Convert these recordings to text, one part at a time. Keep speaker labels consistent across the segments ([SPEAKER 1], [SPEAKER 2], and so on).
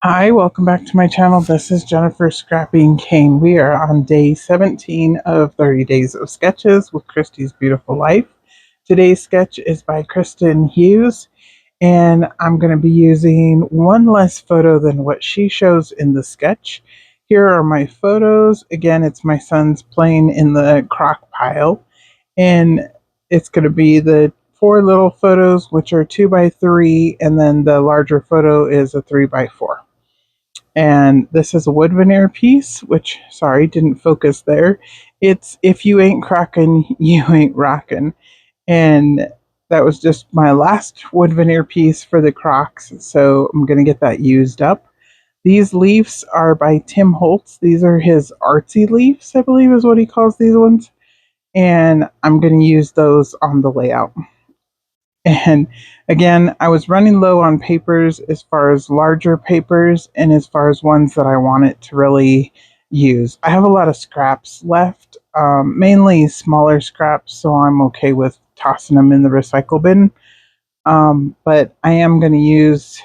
[SPEAKER 1] Hi, welcome back to my channel. This is Jennifer Scrappy & Kane. We are on day 17 of 30 Days of Sketches with Christy's Beautiful Life. Today's sketch is by Kirsten Hughes, and I'm going to be using one less photo than what she shows in the sketch. Here are my photos. Again, it's my son's playing in the crock pile, and it's going to be the four little photos, which are 2x3, and then the larger photo is a 3x4. And this is a wood veneer piece, which, sorry, didn't focus there. It's If You Ain't Crockin', You Ain't Rockin'. And that was just my last wood veneer piece for the Crocs, so I'm going to get that used up. These leaves are by Tim Holtz. These are his artsy leaves, I believe is what he calls these ones. And I'm going to use those on the layout. And again, I was running low on papers as far as larger papers and as far as ones that I wanted to really use. I have a lot of scraps left, mainly smaller scraps, so I'm okay with tossing them in the recycle bin. But I am going to use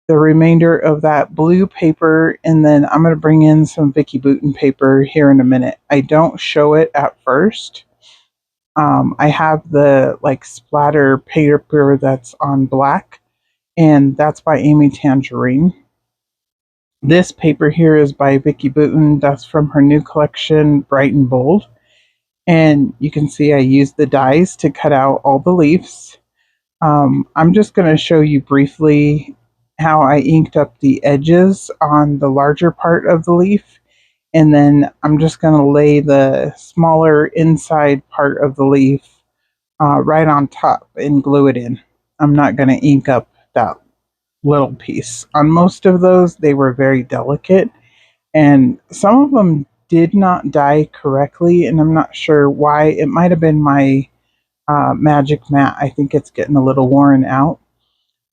[SPEAKER 1] the remainder of that blue paper, and then I'm going to bring in some Vicki Boutin paper here in a minute. I don't show it at first. I have the splatter paper that's on black, and that's by Amy Tangerine. This paper here is by Vicki Boutin. That's from her new collection, Bright and Bold. And you can see I used the dies to cut out all the leaves. I'm just going to show you briefly how I inked up the edges on the larger part of the leaf. And then I'm just going to lay the smaller inside part of the leaf right on top and glue it in. I'm not going to ink up that little piece. On most of those, they were very delicate, and some of them did not dye correctly, and I'm not sure why. It might have been my magic mat. I think it's getting a little worn out,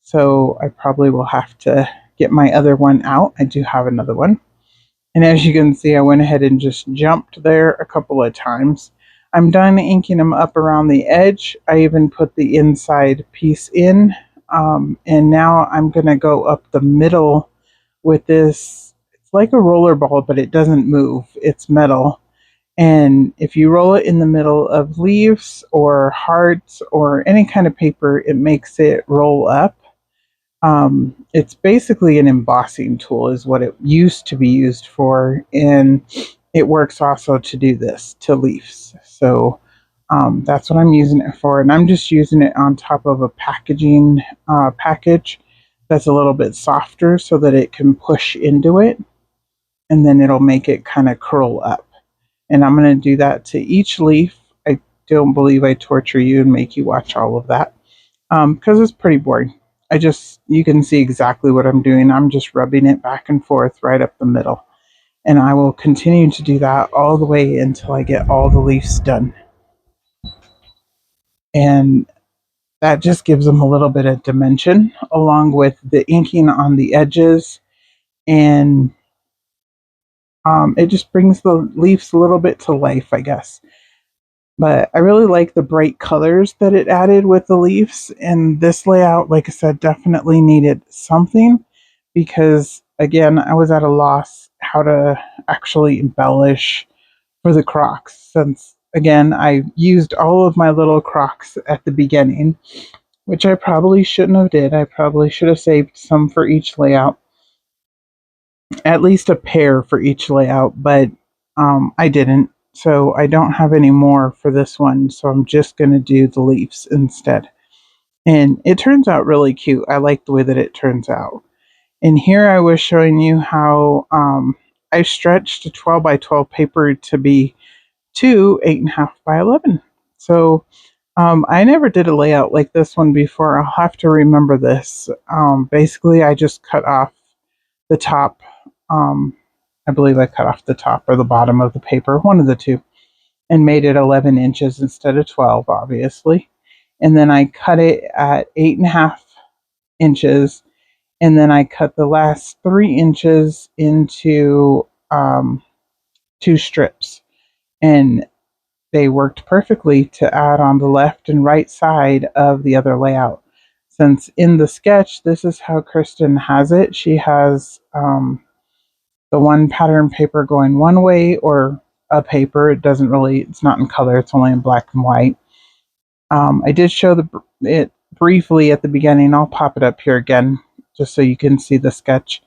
[SPEAKER 1] so I probably will have to get my other one out. I do have another one. And as you can see, I went ahead and just jumped there a couple of times. I'm done inking them up around the edge. I even put the inside piece in. And now I'm going to go up the middle with this. It's like a roller ball, but it doesn't move. It's metal. And if you roll it in the middle of leaves or hearts or any kind of paper, it makes it roll up. It's basically an embossing tool is what it used to be used for, and it works also to do this, to leaves. So that's what I'm using it for, and I'm just using it on top of a packaging package that's a little bit softer so that it can push into it, and then it'll make it kind of curl up. And I'm going to do that to each leaf. I don't believe I torture you and make you watch all of that because it's pretty boring. You can see exactly what I'm doing. I'm just rubbing it back and forth right up the middle. And I will continue to do that all the way until I get all the leaves done. And that just gives them a little bit of dimension along with the inking on the edges. And it just brings the leaves a little bit to life, I guess. But I really like the bright colors that it added with the leaves. And this layout, like I said, definitely needed something because, again, I was at a loss how to actually embellish for the Crocs since, again, I used all of my little Crocs at the beginning, which I probably shouldn't have did. I probably should have saved some for each layout, at least a pair for each layout, but I didn't. So I don't have any more for this one, so I'm just going to do the leaves instead. And it turns out really cute. I like the way that it turns out. And here I was showing you how I stretched a 12 by 12 paper to be 8.5 by 11. So I never did a layout like this one before. I'll have to remember this. Basically, I just cut off the top. I believe I cut off the top or the bottom of the paper, one of the two, and made it 11 inches instead of 12, obviously. And then I cut it at 8.5 inches, and then I cut the last 3 inches into 2 strips. And they worked perfectly to add on the left and right side of the other layout. since in the sketch, this is how Kirsten has it. She has the one pattern paper going one way, or a paper. It's not in color, it's only in black and white. I did show it briefly at the beginning. I'll pop it up here again just so you can see the sketch.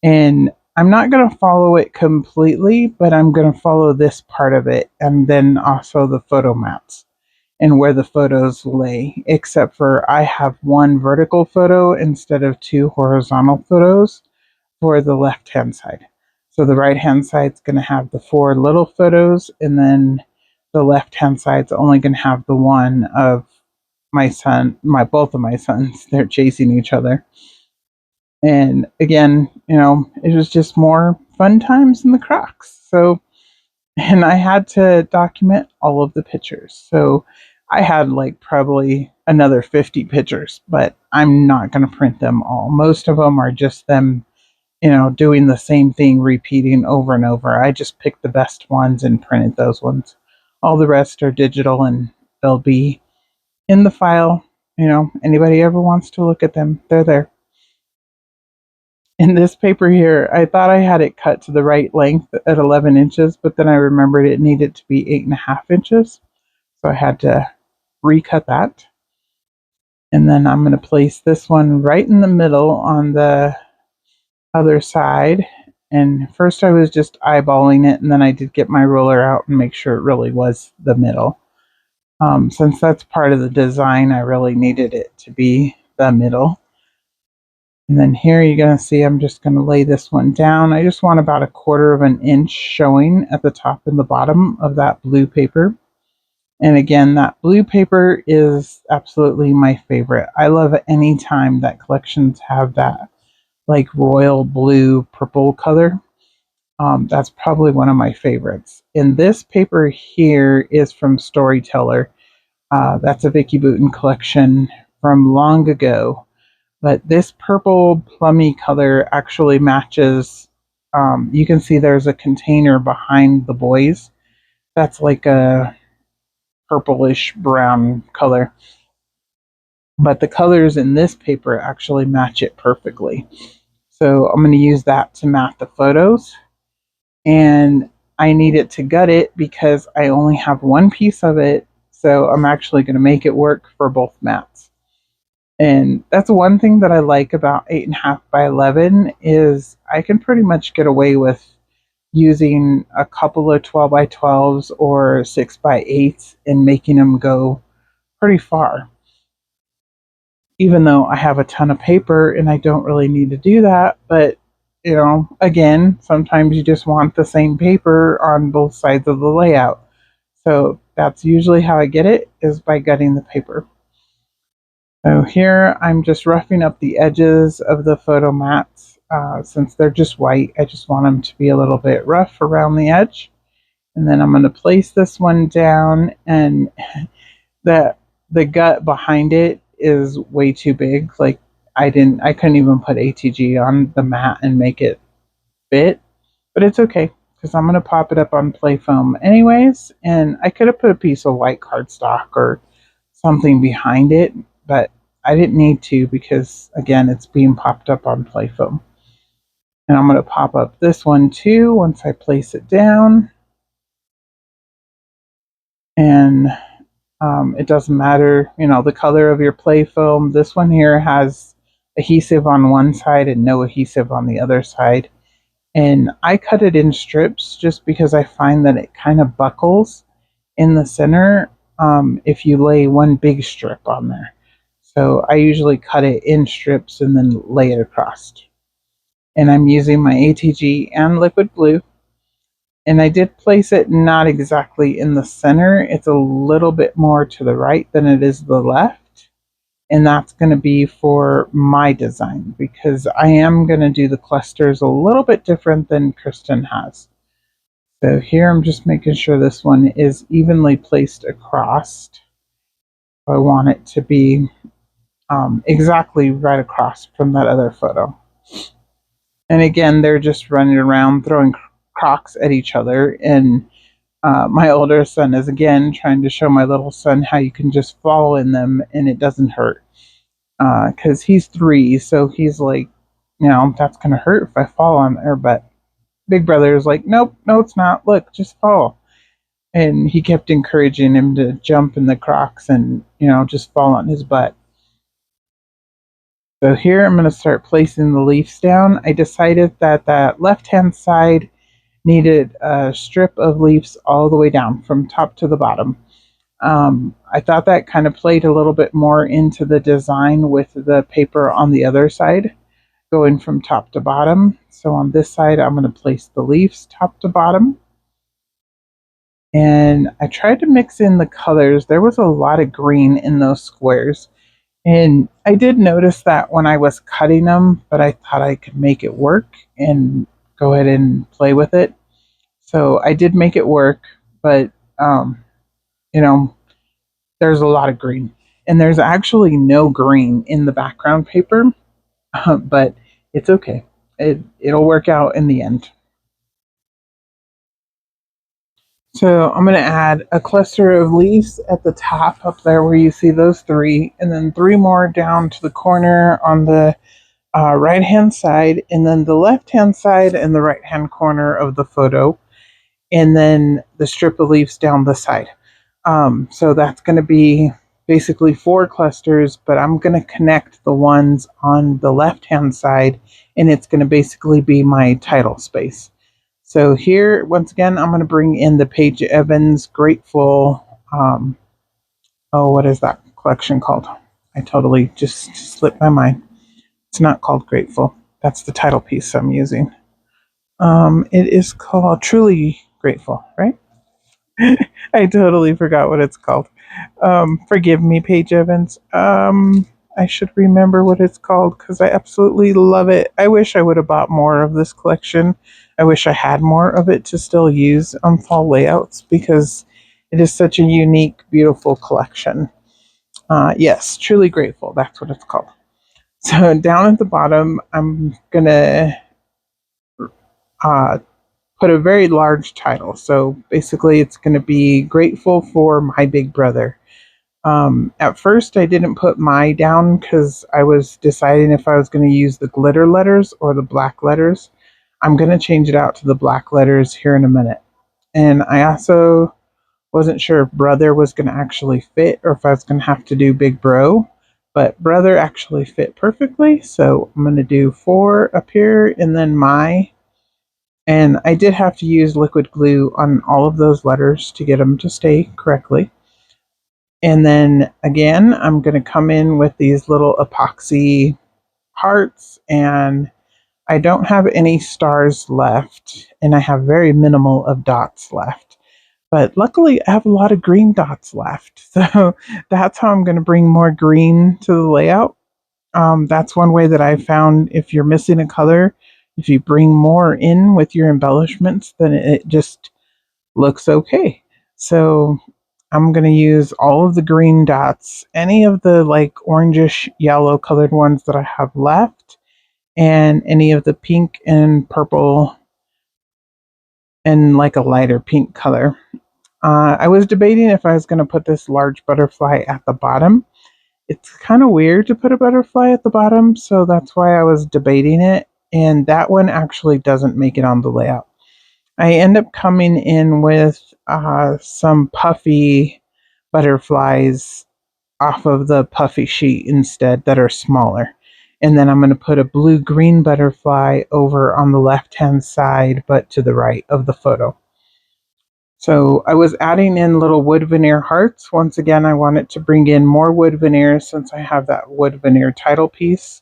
[SPEAKER 1] And I'm not going to follow it completely, but I'm going to follow this part of it, and then also the photo mats and where the photos lay, except for I have one vertical photo instead of two horizontal photos for the left-hand side. So the right-hand side is going to have the 4 little photos, and then the left-hand side is only going to have the one of both of my sons. They're chasing each other. And again, it was just more fun times in the Crocs. So, and I had to document all of the pictures. So I had like probably another 50 pictures, but I'm not going to print them all. Most of them are just them, doing the same thing, repeating over and over. I just picked the best ones and printed those ones. All the rest are digital, and they'll be in the file. Anybody ever wants to look at them, they're there. In this paper here, I thought I had it cut to the right length at 11 inches, but then I remembered it needed to be 8.5 inches. So I had to recut that. And then I'm going to place this one right in the middle on the other side. And first I was just eyeballing it, and then I did get my ruler out and make sure it really was the middle. Since that's part of the design, I really needed it to be the middle. And then here you're going to see I'm just going to lay this one down. I just want about 1/4 of an inch showing at the top and the bottom of that blue paper. And again, that blue paper is absolutely my favorite. I love any time that collections have that like royal blue purple color. That's probably one of my favorites. And this paper here is from Storyteller. That's a Vicki Boutin collection from long ago. But this purple plummy color actually matches. You can see there's a container behind the boys. That's like a purplish brown color. But the colors in this paper actually match it perfectly. So I'm going to use that to mat the photos. And I needed to gut it because I only have one piece of it. So I'm actually going to make it work for both mats. And that's one thing that I like about 8.5 by 11 is I can pretty much get away with using a couple of 12 by 12s or 6 by 8s and making them go pretty far. Even though I have a ton of paper and I don't really need to do that, but again, sometimes you just want the same paper on both sides of the layout. So that's usually how I get it, is by gutting the paper. So here I'm just roughing up the edges of the photo mats. Since they're just white, I just want them to be a little bit rough around the edge. And then I'm going to place this one down, and the gut behind it is way too big. Like I couldn't even put ATG on the mat and make it fit, but it's okay because I'm going to pop it up on play foam anyways. And I could have put a piece of white cardstock or something behind it, but I didn't need to because again, it's being popped up on play foam. And I'm going to pop up this one too once I place it down. And it doesn't matter, the color of your play foam. This one here has adhesive on one side and no adhesive on the other side. And I cut it in strips just because I find that it kind of buckles in the center if you lay one big strip on there. So I usually cut it in strips and then lay it across. And I'm using my ATG and liquid glue. And I did place it not exactly in the center. It's a little bit more to the right than it is the left. And that's going to be for my design because I am going to do the clusters a little bit different than Kirsten has. So here I'm just making sure this one is evenly placed across. I want it to be exactly right across from that other photo. And again, they're just running around throwing Crocs at each other. And my older son is again trying to show my little son how you can just fall in them and it doesn't hurt. because he's 3, so he's like, that's gonna hurt if I fall on there. But Big Brother is like, nope, no, it's not. Look, just fall. And he kept encouraging him to jump in the Crocs and just fall on his butt. So here I'm going to start placing the leaves down. I decided that that left-hand side needed a strip of leaves all the way down from top to the bottom. I thought that kind of played a little bit more into the design with the paper on the other side, going from top to bottom. So on this side, I'm going to place the leaves top to bottom. And I tried to mix in the colors. There was a lot of green in those squares. And I did notice that when I was cutting them, but I thought I could make it work and go ahead and play with it. So I did make it work, but you know, there's a lot of green. And there's actually no green in the background paper, but it's okay. It'll work out in the end. So I'm going to add a cluster of leaves at the top up there where you see those 3, and then 3 more down to the corner on the right hand side, and then the left hand side and the right hand corner of the photo, and then the strip of leaves down the side. So that's going to be basically 4 clusters, but I'm going to connect the ones on the left hand side, and it's going to basically be my title space. So here, once again, I'm going to bring in the Paige Evans Grateful, what is that collection called? I totally just slipped my mind. It's not called Grateful. That's the title piece I'm using. It is called Truly Grateful, right? I totally forgot what it's called. Forgive me, Paige Evans. I should remember what it's called because I absolutely love it. I wish I would have bought more of this collection. I wish I had more of it to still use on fall layouts because it is such a unique, beautiful collection. Yes, Truly Grateful. That's what it's called. So down at the bottom, I'm gonna uh, put a very large title. So basically, it's going to be Grateful for My Big Brother. At first, I didn't put my down because I was deciding if I was going to use the glitter letters or the black letters. I'm going to change it out to the black letters here in a minute. And I also wasn't sure if brother was going to actually fit or if I was going to have to do big bro. But brother actually fit perfectly. So I'm going to do 4 up here and then my. And I did have to use liquid glue on all of those letters to get them to stay correctly. And then again, I'm going to come in with these little epoxy hearts, and I don't have any stars left, and I have very minimal of dots left. But luckily, I have a lot of green dots left. So that's how I'm going to bring more green to the layout. That's one way that I found if you're missing a color, if you bring more in with your embellishments, then it just looks okay. So I'm going to use all of the green dots, any of the like orangish yellow colored ones that I have left, and any of the pink and purple and like a lighter pink color. I was debating if I was going to put this large butterfly at the bottom. It's kind of weird to put a butterfly at the bottom, so that's why I was debating it. And that one actually doesn't make it on the layout. I end up coming in with some puffy butterflies off of the puffy sheet instead that are smaller. And then I'm going to put a blue-green butterfly over on the left-hand side, but to the right of the photo. So I was adding in little wood veneer hearts. Once again, I wanted to bring in more wood veneer since I have that wood veneer title piece.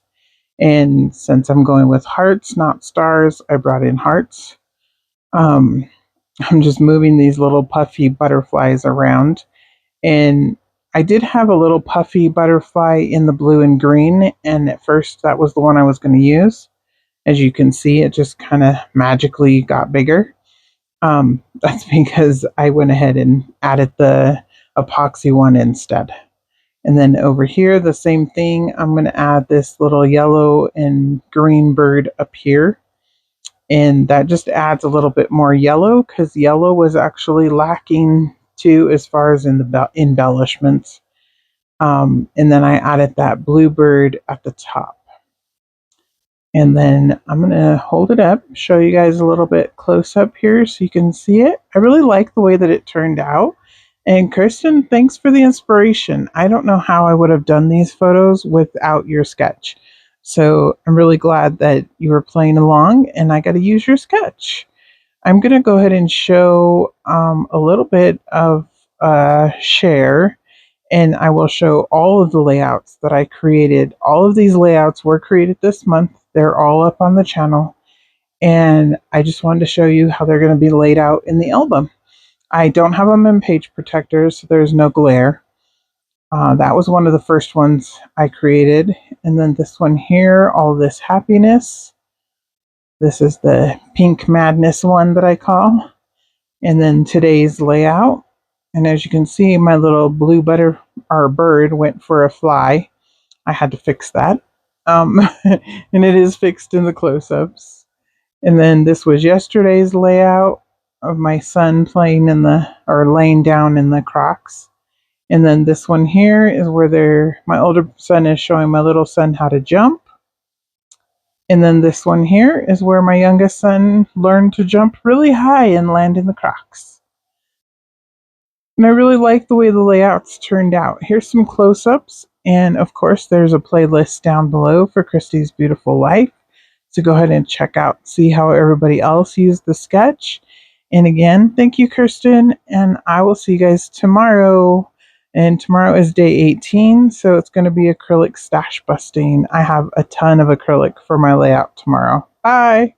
[SPEAKER 1] And since I'm going with hearts, not stars, I brought in hearts. I'm just moving these little puffy butterflies around. And I did have a little puffy butterfly in the blue and green. And at first, that was the one I was going to use. As you can see, it just kind of magically got bigger. That's because I went ahead and added the epoxy one instead. And then over here, the same thing. I'm going to add this little yellow and green bird up here. And that just adds a little bit more yellow because yellow was actually lacking too as far as in the embellishments. And then I added that bluebird at the top. And then I'm going to hold it up, show you guys a little bit close up here so you can see it. I really like the way that it turned out. And Kirsten, thanks for the inspiration. I don't know how I would have done these photos without your sketch. So I'm really glad that you were playing along and I got to use your sketch. I'm going to go ahead and show a little bit of share, and I will show all of the layouts that I created. All of these layouts were created this month. They're all up on the channel. And I just wanted to show you how they're going to be laid out in the album. I don't have them in page protectors, so there's no glare. That was one of the first ones I created. And then this one here, all this happiness. This is the pink madness one that I call. And then today's layout. And as you can see, my little blue bird went for a fly. I had to fix that. And it is fixed in the close-ups. And then this was yesterday's layout of my son playing laying down in the Crocs. And then this one here is where my older son is showing my little son how to jump. And then this one here is where my youngest son learned to jump really high and land in the Crocs. And I really like the way the layouts turned out. Here's some close-ups. And of course, there's a playlist down below for Christy's Beautiful Life. So go ahead and check out, see how everybody else used the sketch. And again, thank you, Kirsten. And I will see you guys tomorrow. And tomorrow is day 18, so it's going to be acrylic stash busting. I have a ton of acrylic for my layout tomorrow. Bye.